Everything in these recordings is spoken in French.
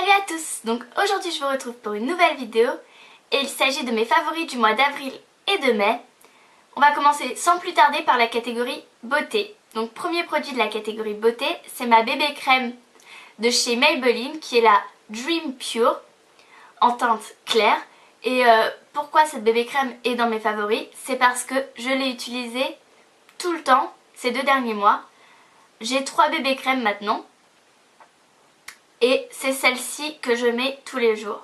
Salut à tous! Donc aujourd'hui je vous retrouve pour une nouvelle vidéo et il s'agit de mes favoris du mois d'avril et de mai. On va commencer sans plus tarder par la catégorie beauté. Donc premier produit de la catégorie beauté, c'est ma bébé crème de chez Maybelline qui est la Dream Pure en teinte claire. Et pourquoi cette bébé crème est dans mes favoris? C'est parce que je l'ai utilisée tout le temps ces 2 derniers mois. J'ai 3 bébés crèmes maintenant. Et c'est celle-ci que je mets tous les jours.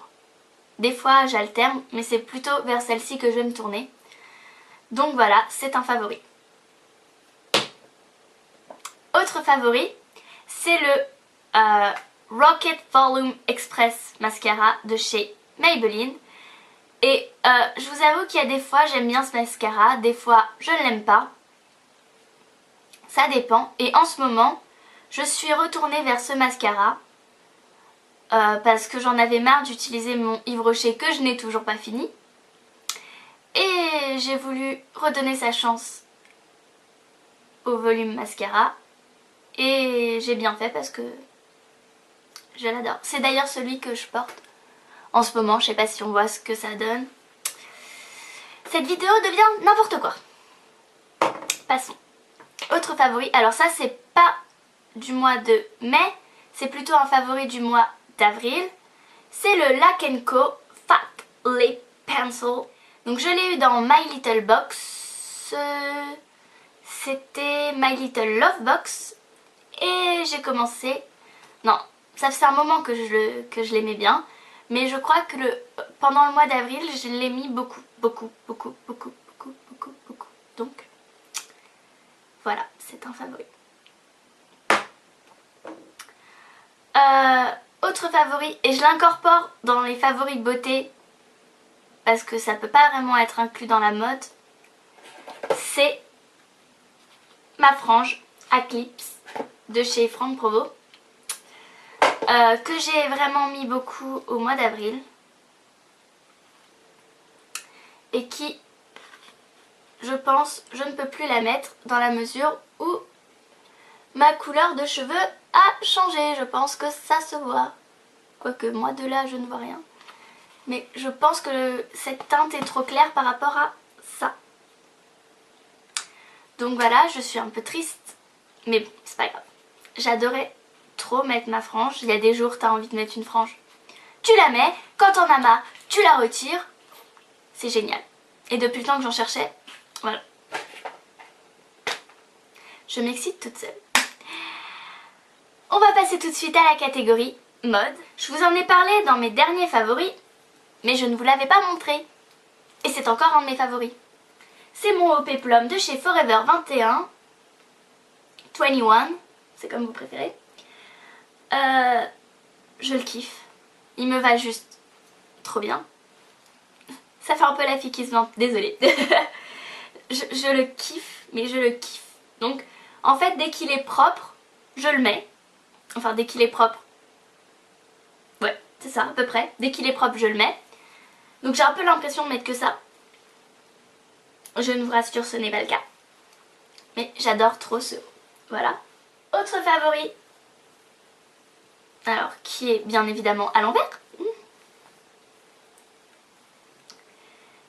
Des fois j'alterne, mais c'est plutôt vers celle-ci que je vais me tourner. Donc voilà, c'est un favori. Autre favori, c'est le Rocket Volume Express Mascara de chez Maybelline. Et je vous avoue qu'il y a des fois j'aime bien ce mascara, des fois je ne l'aime pas. Ça dépend. Et en ce moment, je suis retournée vers ce mascara. Parce que j'en avais marre d'utiliser mon Yves Rocher que je n'ai toujours pas fini. Et j'ai voulu redonner sa chance au volume mascara. Et j'ai bien fait parce que je l'adore. C'est d'ailleurs celui que je porte en ce moment. Je sais pas si on voit ce que ça donne. Cette vidéo devient n'importe quoi. Passons. Autre favori. Alors ça c'est pas du mois de mai. C'est plutôt un favori du mois d'avril, c'est le Lac & Co Fat Lip Pencil. Donc je l'ai eu dans My Little Box, c'était My Little Love Box et j'ai commencé, non, ça fait un moment que je l'aimais bien, mais je crois que pendant le mois d'avril je l'ai mis beaucoup. Donc voilà, c'est un favori. Autre favori, et je l'incorpore dans les favoris beauté parce que ça peut pas vraiment être inclus dans la mode, c'est ma frange à clips de chez Franck Provo que j'ai vraiment mis beaucoup au mois d'avril et qui, je pense, je ne peux plus la mettre dans la mesure où ma couleur de cheveux a changé. Je pense que ça se voit. Quoique moi de là je ne vois rien. Mais je pense que cette teinte est trop claire par rapport à ça. Donc voilà, je suis un peu triste. Mais bon, c'est pas grave. J'adorais trop mettre ma frange. Il y a des jours t'as envie de mettre une frange, tu la mets. Quand t'en as marre, tu la retires. C'est génial. Et depuis le temps que j'en cherchais, voilà. Je m'excite toute seule. On va passer tout de suite à la catégorie mode. Je vous en ai parlé dans mes derniers favoris, mais je ne vous l'avais pas montré. Et c'est encore un de mes favoris. C'est mon OP Plum de chez Forever 21. C'est comme vous préférez. Je le kiffe. Il me va juste trop bien. Ça fait un peu la fille qui se vante, désolée. je le kiffe, mais je le kiffe. Donc en fait dès qu'il est propre, je le mets. Enfin dès qu'il est propre. Ouais, c'est ça à peu près. Dès qu'il est propre, je le mets. Donc j'ai un peu l'impression de mettre que ça. Je ne vous rassure, ce n'est pas le cas. Mais j'adore trop ce. Voilà. Autre favori. Alors, qui est bien évidemment à l'envers.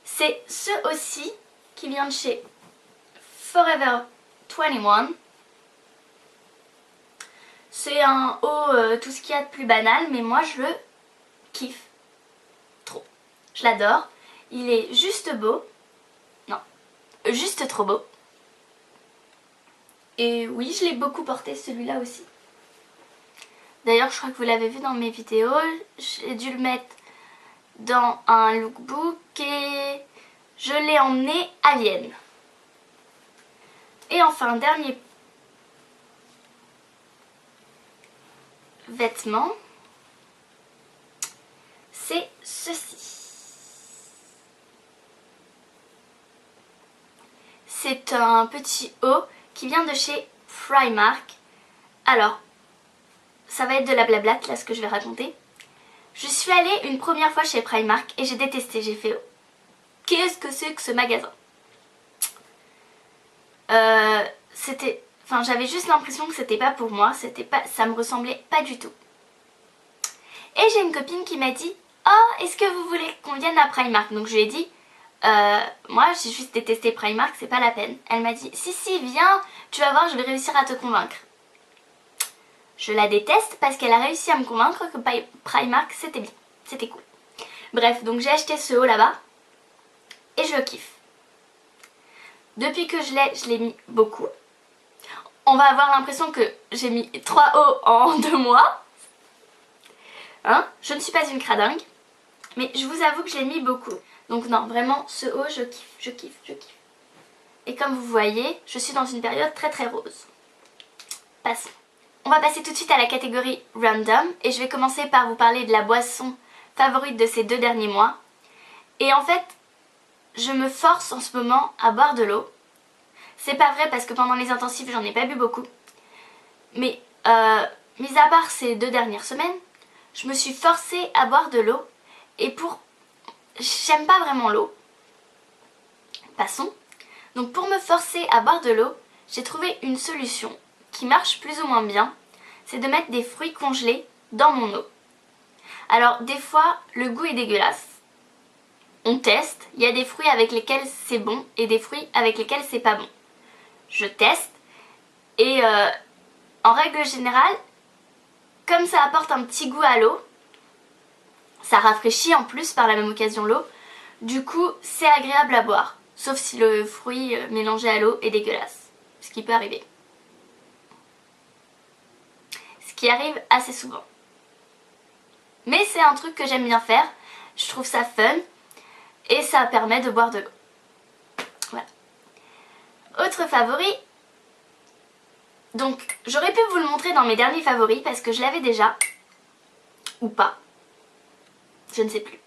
C'est ce aussi qui vient de chez Forever 21. C'est un haut, tout ce qu'il y a de plus banal, mais moi je le kiffe trop. Je l'adore. Il est juste beau. Non, juste trop beau. Et oui, je l'ai beaucoup porté celui-là aussi. D'ailleurs, je crois que vous l'avez vu dans mes vidéos. J'ai dû le mettre dans un lookbook et je l'ai emmené à Vienne. Et enfin, dernier vêtement, c'est ceci. C'est un petit haut qui vient de chez Primark. Alors, ça va être de la blablate là ce que je vais raconter. Je suis allée une première fois chez Primark et j'ai détesté. J'ai fait, qu'est-ce que c'est que ce magasin? Enfin, j'avais juste l'impression que c'était pas pour moi, ça me ressemblait pas du tout. Et j'ai une copine qui m'a dit « Oh, est-ce que vous voulez qu'on vienne à Primark ?» Donc je lui ai dit moi j'ai juste détesté Primark, c'est pas la peine. Elle m'a dit « Si, viens, tu vas voir, je vais réussir à te convaincre. » Je la déteste parce qu'elle a réussi à me convaincre que Primark c'était bien, c'était cool. Bref, donc j'ai acheté ce haut là-bas et je le kiffe. Depuis que je l'ai mis beaucoup. On va avoir l'impression que j'ai mis 3 hauts en 2 mois. Hein? Je ne suis pas une cradingue, mais je vous avoue que je l'ai mis beaucoup. Donc non, vraiment, ce haut, je kiffe. Et comme vous voyez, je suis dans une période très très rose. Passons. On va passer tout de suite à la catégorie Random et je vais commencer par vous parler de la boisson favorite de ces 2 derniers mois. Et en fait, je me force en ce moment à boire de l'eau. C'est pas vrai parce que pendant les intensifs, j'en ai pas bu beaucoup. Mais, mis à part ces 2 dernières semaines, je me suis forcée à boire de l'eau. Et j'aime pas vraiment l'eau. Passons. Donc pour me forcer à boire de l'eau, j'ai trouvé une solution qui marche plus ou moins bien. C'est de mettre des fruits congelés dans mon eau. Alors des fois, le goût est dégueulasse. On teste. Il y a des fruits avec lesquels c'est bon et des fruits avec lesquels c'est pas bon. Je teste. Et en règle générale, comme ça apporte un petit goût à l'eau, ça rafraîchit en plus par la même occasion l'eau. Du coup, c'est agréable à boire. Sauf si le fruit mélangé à l'eau est dégueulasse. Ce qui peut arriver. Ce qui arrive assez souvent. Mais c'est un truc que j'aime bien faire. Je trouve ça fun. Et ça permet de boire de l'eau. Voilà. Autre favori. Donc, j'aurais pu vous le montrer dans mes derniers favoris parce que je l'avais déjà. Ou pas. Je ne sais plus.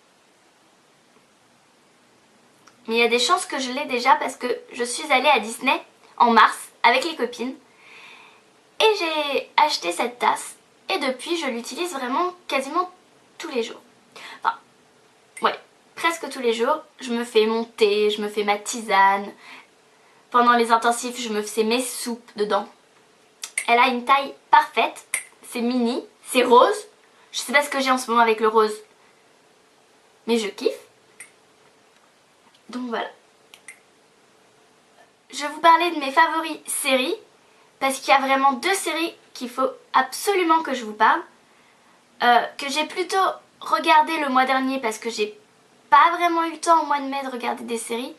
Mais il y a des chances que je l'ai déjà parce que je suis allée à Disney en mars avec les copines. Et j'ai acheté cette tasse. Et depuis, je l'utilise vraiment quasiment tous les jours. Enfin, ouais, presque tous les jours. Je me fais mon thé, je me fais ma tisane. Pendant les intensifs, je me faisais mes soupes dedans. Elle a une taille parfaite. C'est mini, c'est rose. Je sais pas ce que j'ai en ce moment avec le rose. Mais je kiffe. Donc voilà. Je vais vous parler de mes favoris séries. Parce qu'il y a vraiment 2 séries qu'il faut absolument que je vous parle. Que j'ai plutôt regardé le mois dernier parce que j'ai pas vraiment eu le temps au mois de mai de regarder des séries.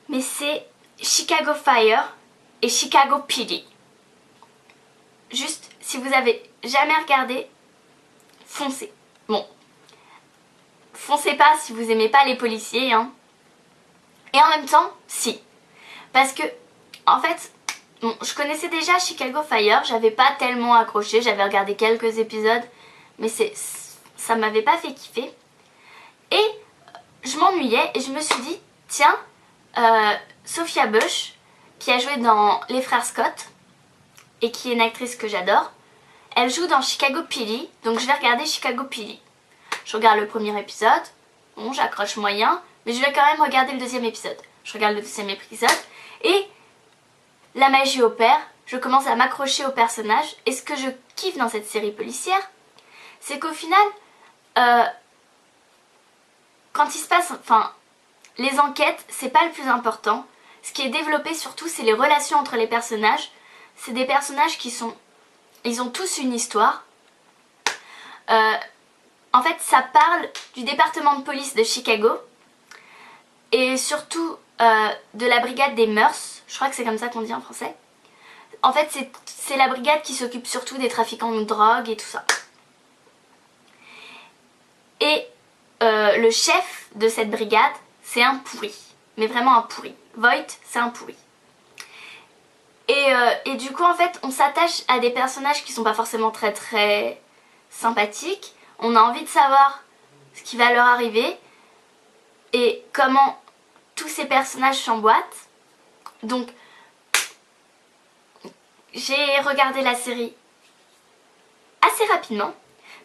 Mais c'est Chicago Fire et Chicago PD. Juste, si vous avez jamais regardé, foncez. Bon, foncez pas si vous aimez pas les policiers, hein. Et en même temps, si. Parce que, en fait, bon, je connaissais déjà Chicago Fire, j'avais pas tellement accroché, j'avais regardé quelques épisodes, mais ça m'avait pas fait kiffer. Et je m'ennuyais et je me suis dit, tiens, Sophia Bush, qui a joué dans Les Frères Scott, et qui est une actrice que j'adore, elle joue dans Chicago PD, donc je vais regarder Chicago PD. Je regarde le premier épisode, bon j'accroche moyen, mais je vais quand même regarder le 2e épisode. Je regarde le 2e épisode, et la magie opère, je commence à m'accrocher au personnage, et ce que je kiffe dans cette série policière, c'est qu'au final, quand il se passe, enfin, les enquêtes, c'est pas le plus important. Ce qui est développé surtout, c'est les relations entre les personnages. C'est des personnages qui sont... Ils ont tous une histoire. En fait, ça parle du département de police de Chicago. Et surtout de la brigade des mœurs. Je crois que c'est comme ça qu'on dit en français. En fait, c'est la brigade qui s'occupe surtout des trafiquants de drogue et tout ça. Et le chef de cette brigade, c'est un pourri. Mais vraiment un pourri. Voight, c'est un pourri. Et du coup, en fait, on s'attache à des personnages qui sont pas forcément très très sympathiques. On a envie de savoir ce qui va leur arriver et comment tous ces personnages s'emboîtent. Donc, j'ai regardé la série assez rapidement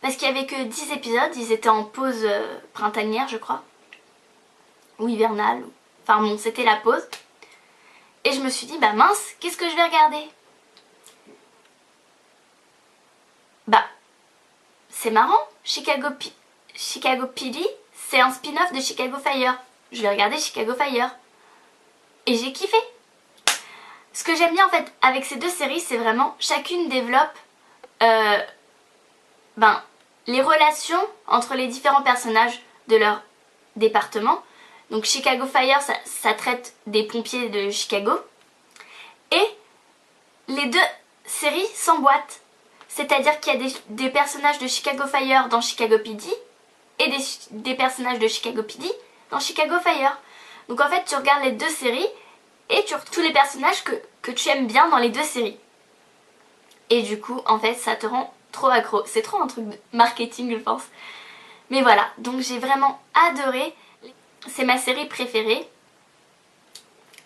parce qu'il n'y avait que 10 épisodes. Ils étaient en pause printanière, je crois. Ou hivernale. Enfin bon, c'était la pause. Et je me suis dit, bah mince, qu'est-ce que je vais regarder? Bah, c'est marrant, Chicago PD, c'est un spin-off de Chicago Fire. Je vais regarder Chicago Fire. Et j'ai kiffé. Ce que j'aime bien en fait avec ces deux séries, c'est vraiment chacune développe les relations entre les différents personnages de leur département. Donc Chicago Fire, ça traite des pompiers de Chicago. Et les deux séries s'emboîtent. C'est-à-dire qu'il y a des personnages de Chicago Fire dans Chicago PD et des personnages de Chicago PD dans Chicago Fire. Donc en fait, tu regardes les deux séries et tu retrouves tous les personnages que tu aimes bien dans les deux séries. Et du coup, en fait, ça te rend trop accro. C'est trop un truc de marketing, je pense. Mais voilà, donc j'ai vraiment adoré. C'est ma série préférée.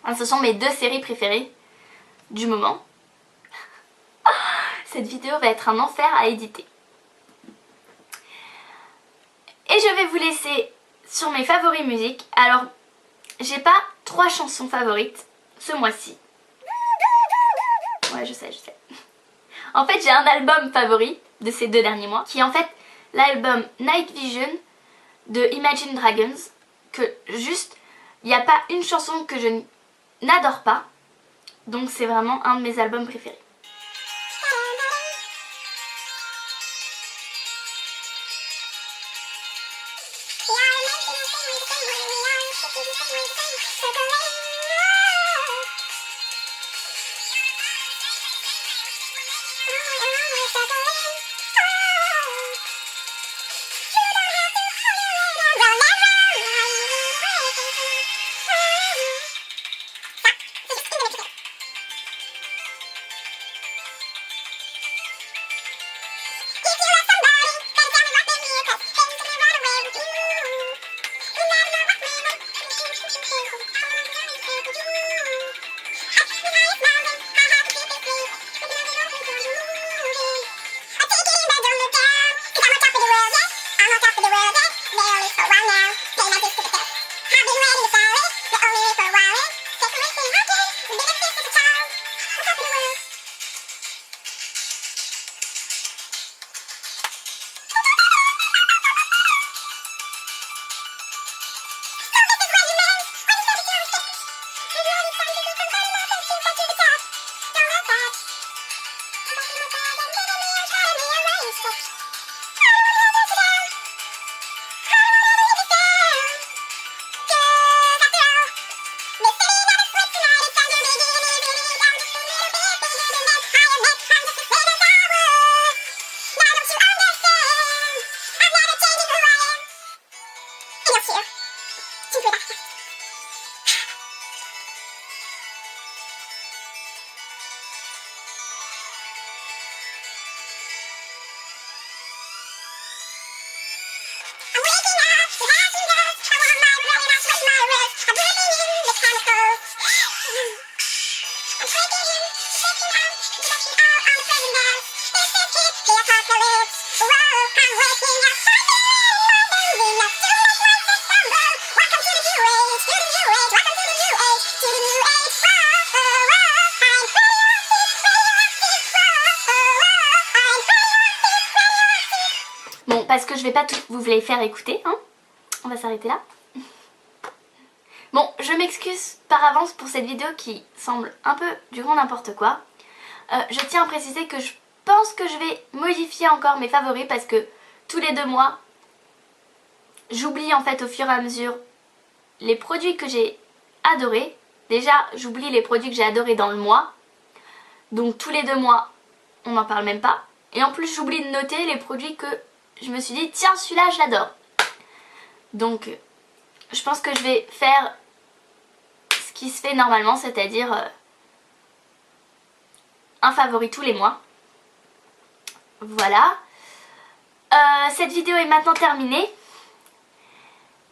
Enfin, ce sont mes deux séries préférées du moment. Cette vidéo va être un enfer à éditer. Et je vais vous laisser sur mes favoris musiques. Alors, j'ai pas 3 chansons favorites ce mois-ci. Ouais, je sais. En fait, j'ai un album favori de ces 2 derniers mois, qui est en fait l'album Night Vision de Imagine Dragons, que juste, il n'y a pas une chanson que je n'adore pas, donc c'est vraiment un de mes albums préférés. Bon, parce que je vais pas tout vous les faire écouter, hein. On va s'arrêter là. Bon, je m'excuse par avance pour cette vidéo qui semble un peu du grand n'importe quoi. Je tiens à préciser que je pense que je vais modifier encore mes favoris parce que tous les 2 mois, j'oublie en fait au fur et à mesure les produits que j'ai adorés. Déjà, j'oublie les produits que j'ai adorés dans le mois. Donc tous les 2 mois, on n'en parle même pas. Et en plus, j'oublie de noter les produits que je me suis dit, tiens, celui-là, je l'adore. Donc, je pense que je vais faire ce qui se fait normalement, c'est-à-dire un favori tous les mois. Voilà. Cette vidéo est maintenant terminée.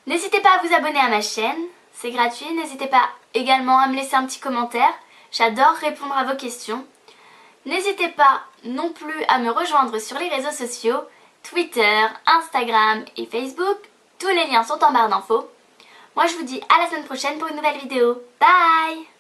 N'hésitez pas à vous abonner à ma chaîne, c'est gratuit. N'hésitez pas également à me laisser un petit commentaire. J'adore répondre à vos questions. N'hésitez pas non plus à me rejoindre sur les réseaux sociaux, Twitter, Instagram et Facebook. Tous les liens sont en barre d'infos. Moi je vous dis à la semaine prochaine pour une nouvelle vidéo. Bye!